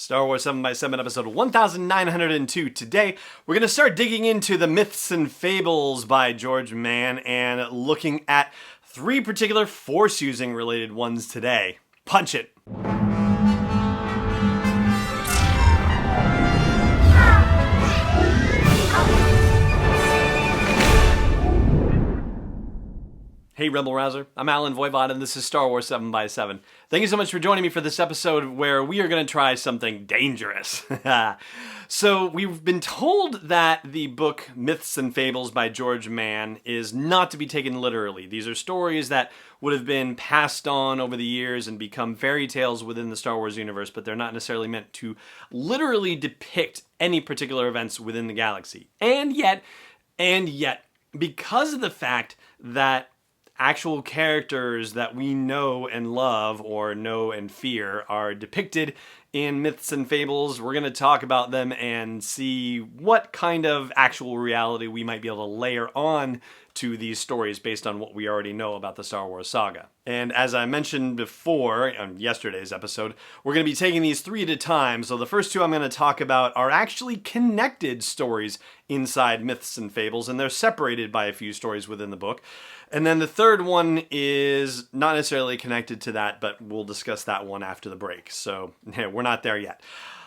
Star Wars 7x7 episode 1902. Today, we're going to start digging into the myths and fables by George Mann and looking at three particular Force-using related ones today. Punch it! Hey Rebel Rouser, I'm Alan Voivod and this is Star Wars 7x7. Thank you so much for joining me for this episode where we are going to try something dangerous. So we've been told that the book Myths and Fables by George Mann is not to be taken literally. These are stories that would have been passed on over the years and become fairy tales within the Star Wars universe, but they're not necessarily meant to literally depict any particular events within the galaxy. And yet, because of the fact that actual characters that we know and love or know and fear are depicted in myths and fables, we're going to talk about them and see what kind of actual reality we might be able to layer on to these stories based on what we already know about the Star Wars saga. And as I mentioned before on yesterday's episode, we're going to be taking these three at a time. So the first two I'm going to talk about are actually connected stories inside myths and fables, and they're separated by a few stories within the book. And then the third one is not necessarily connected to that, but we'll discuss that one after the break. So we're not there yet.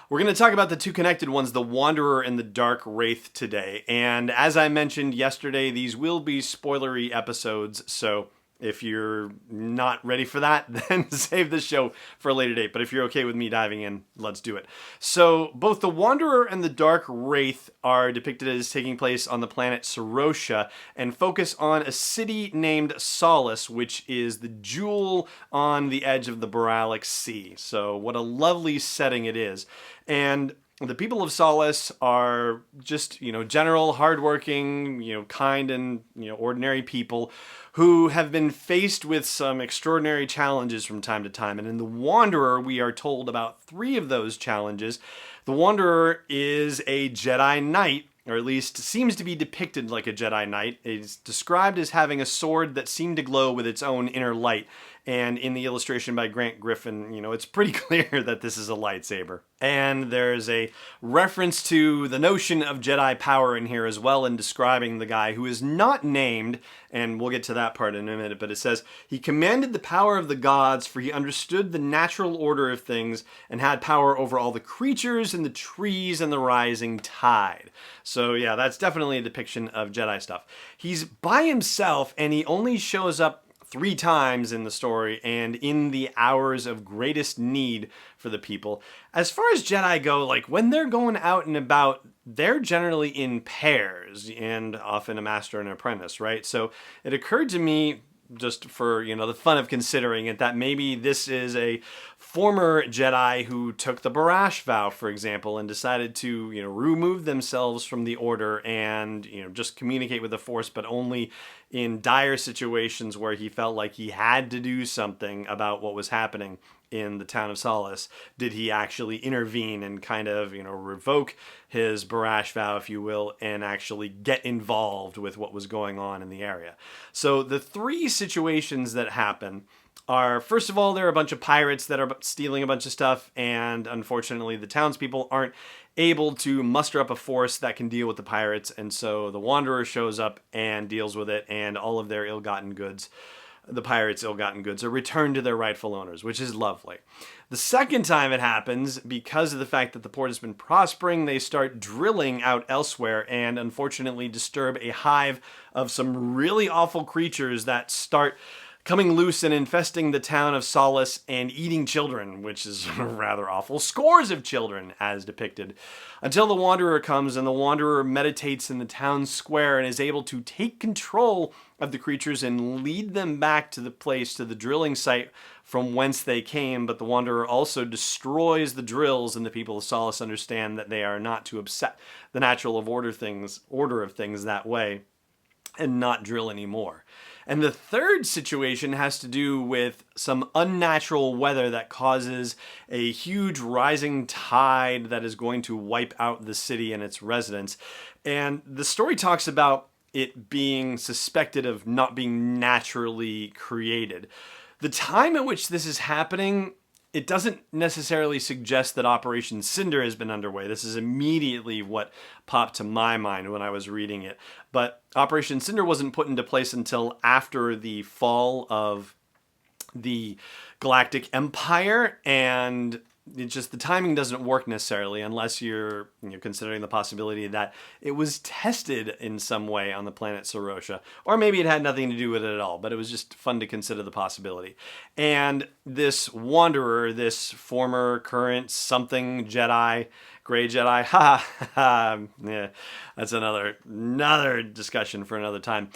We're going to talk about the two connected ones, the Wanderer and the Dark Wraith, today. And as I mentioned yesterday, these will be spoilery episodes, so if you're not ready for that, then save the show for a later date. But if you're okay with me diving in, let's do it. So both the Wanderer and the Dark Wraith are depicted as taking place on the planet Serotia and focus on a city named Solace, which is the jewel on the edge of the Boralic Sea. So what a lovely setting it is. And the people of Solace are just, general, hardworking, kind and, ordinary people who have been faced with some extraordinary challenges from time to time. And in The Wanderer, we are told about three of those challenges. The Wanderer is a Jedi Knight, or at least seems to be depicted like a Jedi Knight. It's described as having a sword that seemed to glow with its own inner light. And in the illustration by Grant Griffin, it's pretty clear that this is a lightsaber. And there's a reference to the notion of Jedi power in here as well in describing the guy who is not named, and we'll get to that part in a minute, but it says, he commanded the power of the gods, for he understood the natural order of things and had power over all the creatures and the trees and the rising tide. So yeah, that's definitely a depiction of Jedi stuff. He's by himself and he only shows up 3 times in the story and in the hours of greatest need for the people. As far as Jedi go, when they're going out and about, they're generally in pairs and often a master and an apprentice, right? So it occurred to me, just for, the fun of considering it, that maybe this is a former Jedi who took the Barash vow, for example, and decided to, remove themselves from the Order and, just communicate with the Force, but only in dire situations where he felt like he had to do something about what was happening in the town of Solace. Did he actually intervene and kind of, revoke his Barash vow, if you will, and actually get involved with what was going on in the area? So the three situations that happen are, first of all, there are a bunch of pirates that are stealing a bunch of stuff, and unfortunately the townspeople aren't able to muster up a force that can deal with the pirates, and so the Wanderer shows up and deals with it, and all of their ill-gotten goods, the pirates' ill-gotten goods, are returned to their rightful owners, which is lovely. The second time it happens, because of the fact that the port has been prospering, they start drilling out elsewhere and unfortunately disturb a hive of some really awful creatures that start coming loose and infesting the town of Solace and eating children, which is rather awful. Scores of children, as depicted. Until the Wanderer comes, and the Wanderer meditates in the town square and is able to take control of the creatures and lead them back to the drilling site from whence they came. But the Wanderer also destroys the drills, and the people of Solace understand that they are not to upset the natural order of things that way and not drill anymore. And the third situation has to do with some unnatural weather that causes a huge rising tide that is going to wipe out the city and its residents. And the story talks about it being suspected of not being naturally created. The time at which this is happening it doesn't necessarily suggest that Operation Cinder has been underway. This is immediately what popped to my mind when I was reading it. But Operation Cinder wasn't put into place until after the fall of the Galactic Empire, and it's just the timing doesn't work necessarily unless you're considering the possibility that it was tested in some way on the planet Sarosia, or maybe it had nothing to do with it at all, but it was just fun to consider the possibility. And this Wanderer, this former current something Jedi, Gray Jedi, yeah, that's another discussion for another time,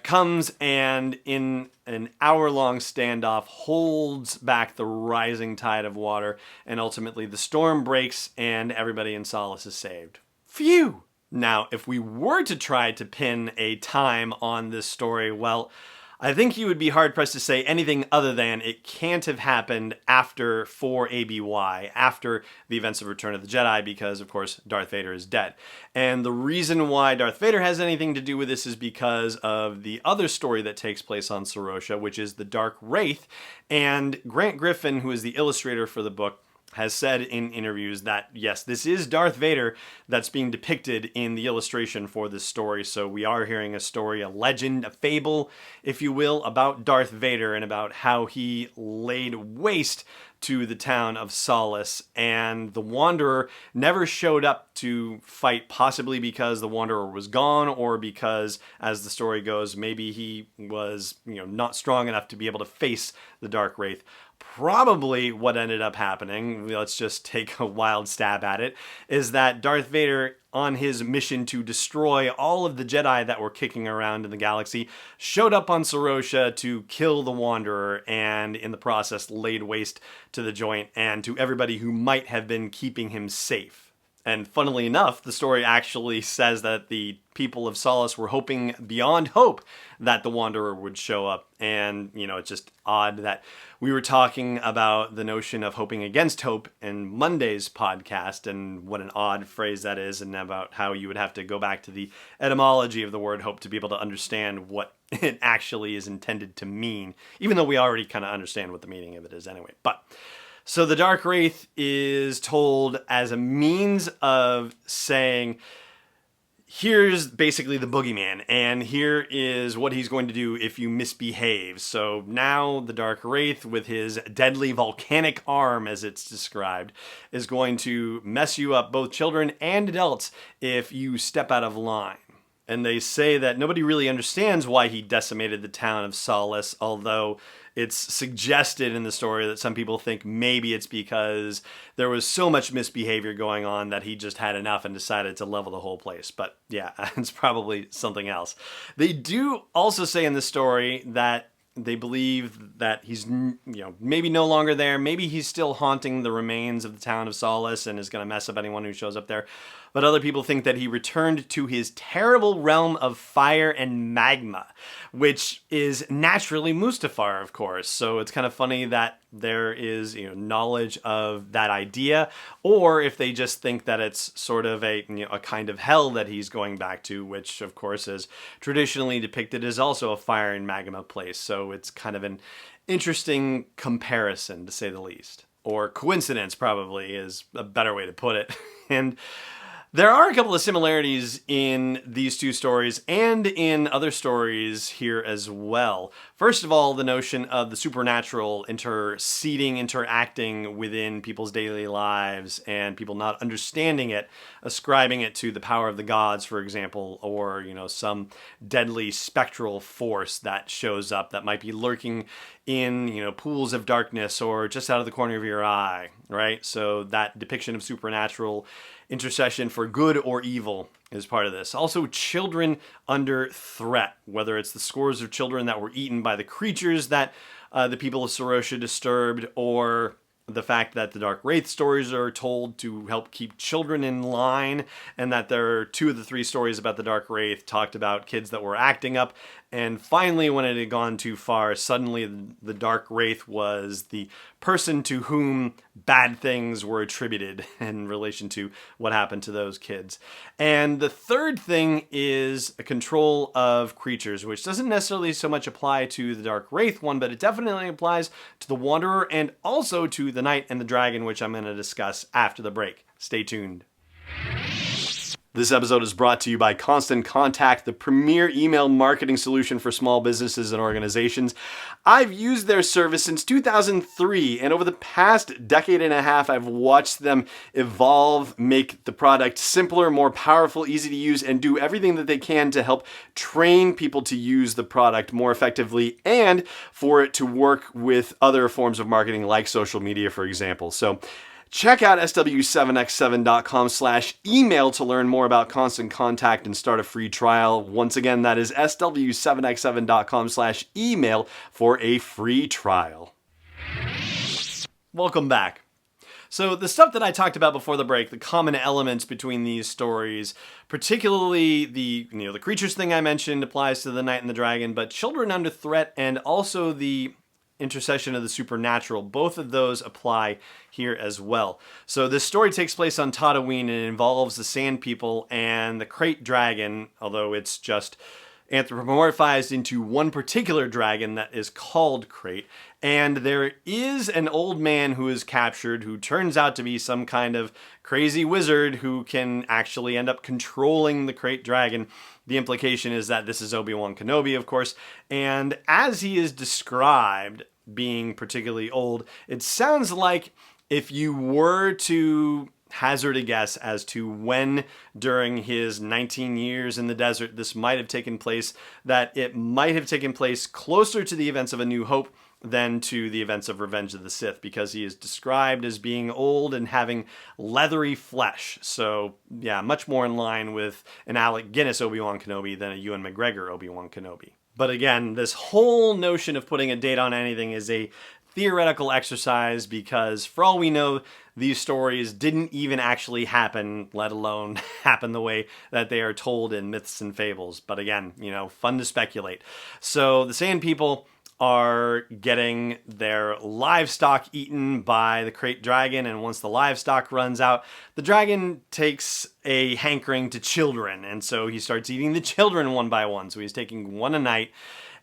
comes and in an hour-long standoff holds back the rising tide of water, and ultimately the storm breaks and everybody in Solace is saved. Phew! Now, if we were to try to pin a time on this story, well, I think you would be hard-pressed to say anything other than it can't have happened after 4 ABY, after the events of Return of the Jedi, because, of course, Darth Vader is dead. And the reason why Darth Vader has anything to do with this is because of the other story that takes place on Sarosia, which is the Dark Wraith. And Grant Griffin, who is the illustrator for the book, has said in interviews that, yes, this is Darth Vader that's being depicted in the illustration for this story. So we are hearing a story, a legend, a fable, if you will, about Darth Vader and about how he laid waste to the town of Solace. And the Wanderer never showed up to fight, possibly because the Wanderer was gone, or because, as the story goes, maybe he was, not strong enough to be able to face the Dark Wraith. Probably what ended up happening, let's just take a wild stab at it, is that Darth Vader, on his mission to destroy all of the Jedi that were kicking around in the galaxy, showed up on Sarosia to kill the Wanderer, and in the process laid waste to the joint and to everybody who might have been keeping him safe. And funnily enough, the story actually says that the people of Solace were hoping beyond hope that the Wanderer would show up. And, it's just odd that we were talking about the notion of hoping against hope in Monday's podcast, and what an odd phrase that is, and about how you would have to go back to the etymology of the word hope to be able to understand what it actually is intended to mean, even though we already kind of understand what the meaning of it is anyway. So the Dark Wraith is told as a means of saying, here's basically the boogeyman, and here is what he's going to do if you misbehave. So now the Dark Wraith, with his deadly volcanic arm, as it's described, is going to mess you up, both children and adults, if you step out of line. And they say that nobody really understands why he decimated the town of Solace, although it's suggested in the story that some people think maybe it's because there was so much misbehavior going on that he just had enough and decided to level the whole place. But yeah, it's probably something else. They do also say in the story that they believe that he's, maybe no longer there. Maybe he's still haunting the remains of the town of Solace and is going to mess up anyone who shows up there. But other people think that he returned to his terrible realm of fire and magma, which is naturally Mustafar, of course. So it's kind of funny that there is, knowledge of that idea, or if they just think that it's sort of a kind of hell that he's going back to, which, of course, is traditionally depicted as also a fire and magma place. So it's kind of an interesting comparison, to say the least. Or coincidence, probably, is a better way to put it. And there are a couple of similarities in these two stories and in other stories here as well. First of all, the notion of the supernatural interacting within people's daily lives and people not understanding it, ascribing it to the power of the gods, for example, or, some deadly spectral force that shows up that might be lurking in, pools of darkness or just out of the corner of your eye, right? So that depiction of supernatural intercession for good or evil is part of this. Also, children under threat, whether it's the scores of children that were eaten by the creatures that the people of Sarosia disturbed, or the fact that the Dark Wraith stories are told to help keep children in line, and that there are 2 of the 3 stories about the Dark Wraith talked about kids that were acting up, And finally, when it had gone too far, suddenly the Dark Wraith was the person to whom bad things were attributed in relation to what happened to those kids. And the third thing is a control of creatures, which doesn't necessarily so much apply to the Dark Wraith one, but it definitely applies to the Wanderer and also to the Knight and the Dragon, which I'm going to discuss after the break. Stay tuned. This episode is brought to you by Constant Contact, the premier email marketing solution for small businesses and organizations. I've used their service since 2003, and over the past decade and a half, I've watched them evolve, make the product simpler, more powerful, easy to use, and do everything that they can to help train people to use the product more effectively and for it to work with other forms of marketing like social media, for example. So check out sw7x7.com/email to learn more about Constant Contact and start a free trial. Once again, that is sw7x7.com/email for a free trial. Welcome back. So the stuff that I talked about before the break, the common elements between these stories, particularly the creatures thing I mentioned applies to the Knight and the Dragon, but Children Under Threat and also the intercession of the supernatural, both of those apply here as well. So this story takes place on Tatooine and it involves the Sand People and the Krayt Dragon, although it's just anthropomorphized into one particular dragon that is called Krayt. And there is an old man who is captured who turns out to be some kind of crazy wizard who can actually end up controlling the Krayt Dragon. The implication is that this is Obi-Wan Kenobi, of course. And as he is described being particularly old, it sounds like if you were to hazard a guess as to when during his 19 years in the desert this might have taken place, that it might have taken place closer to the events of A New Hope than to the events of Revenge of the Sith, because he is described as being old and having leathery flesh. So yeah, much more in line with an Alec Guinness Obi-Wan Kenobi than a Ewan McGregor Obi-Wan Kenobi. But again, this whole notion of putting a date on anything is a theoretical exercise, because for all we know, these stories didn't even actually happen, let alone happen the way that they are told in myths and fables. But again, fun to speculate. So the Sand People are getting their livestock eaten by the Krayt Dragon, and once the livestock runs out, the dragon takes a hankering to children, and so he starts eating the children one by one. So he's taking one a night,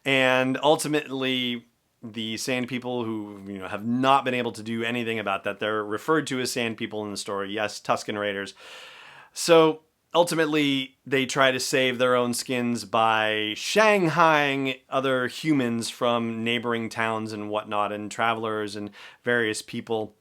and ultimately the Sand People, who have not been able to do anything about that, they're referred to as Sand People in the story. Yes, Tusken Raiders. So ultimately, they try to save their own skins by shanghaiing other humans from neighboring towns and whatnot, and travelers and various people.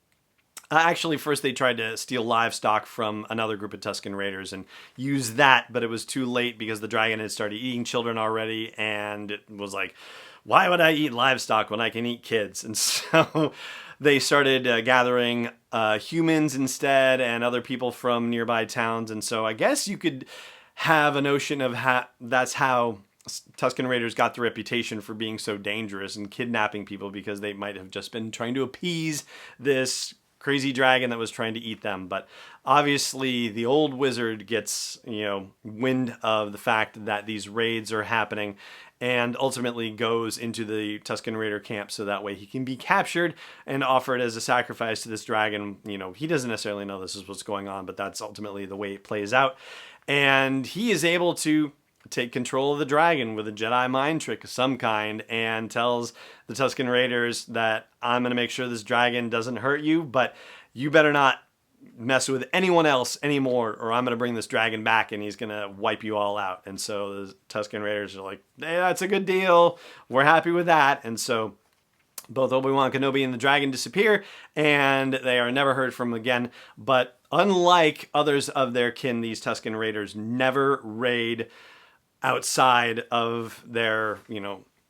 Actually, first they tried to steal livestock from another group of Tusken Raiders and use that, but it was too late because the dragon had started eating children already, and it was like, why would I eat livestock when I can eat kids? And so they started gathering humans instead and other people from nearby towns. And so I guess you could have a notion of that's how Tusken Raiders got the reputation for being so dangerous and kidnapping people, because they might have just been trying to appease this crazy dragon that was trying to eat them. But obviously the old wizard gets, wind of the fact that these raids are happening, and ultimately goes into the Tusken Raider camp so that way he can be captured and offered as a sacrifice to this dragon. He doesn't necessarily know this is what's going on, but that's ultimately the way it plays out. And he is able to take control of the dragon with a Jedi mind trick of some kind, and tells the Tusken Raiders that I'm going to make sure this dragon doesn't hurt you, but you better not mess with anyone else anymore, or I'm going to bring this dragon back and he's going to wipe you all out. And so the Tusken Raiders are like, hey, that's a good deal. We're happy with that. And so both Obi-Wan Kenobi and the dragon disappear, and they are never heard from again. But unlike others of their kin, these Tusken Raiders never raid outside of their,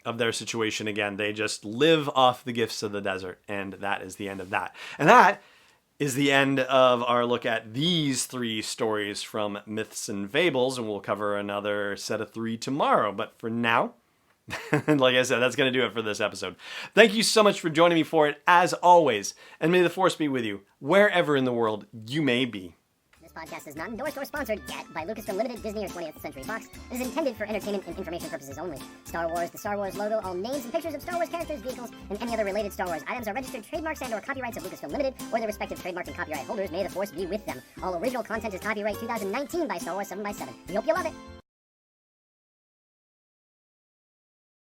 of their situation again. They just live off the gifts of the desert, and that is the end of that. And that is the end of our look at these three stories from Myths and Fables, and we'll cover another set of 3 tomorrow. But for now, like I said, that's going to do it for this episode. Thank you so much for joining me for it, as always, and may the Force be with you wherever in the world you may be. This podcast is not endorsed or sponsored yet by Lucasfilm Limited, Disney, or 20th Century Fox. It is intended for entertainment and information purposes only. Star Wars, the Star Wars logo, all names and pictures of Star Wars characters, vehicles, and any other related Star Wars items are registered trademarks and/or copyrights of Lucasfilm Limited or their respective trademark and copyright holders. May the Force be with them. All original content is copyright 2019 by Star Wars 7x7. We hope you love it.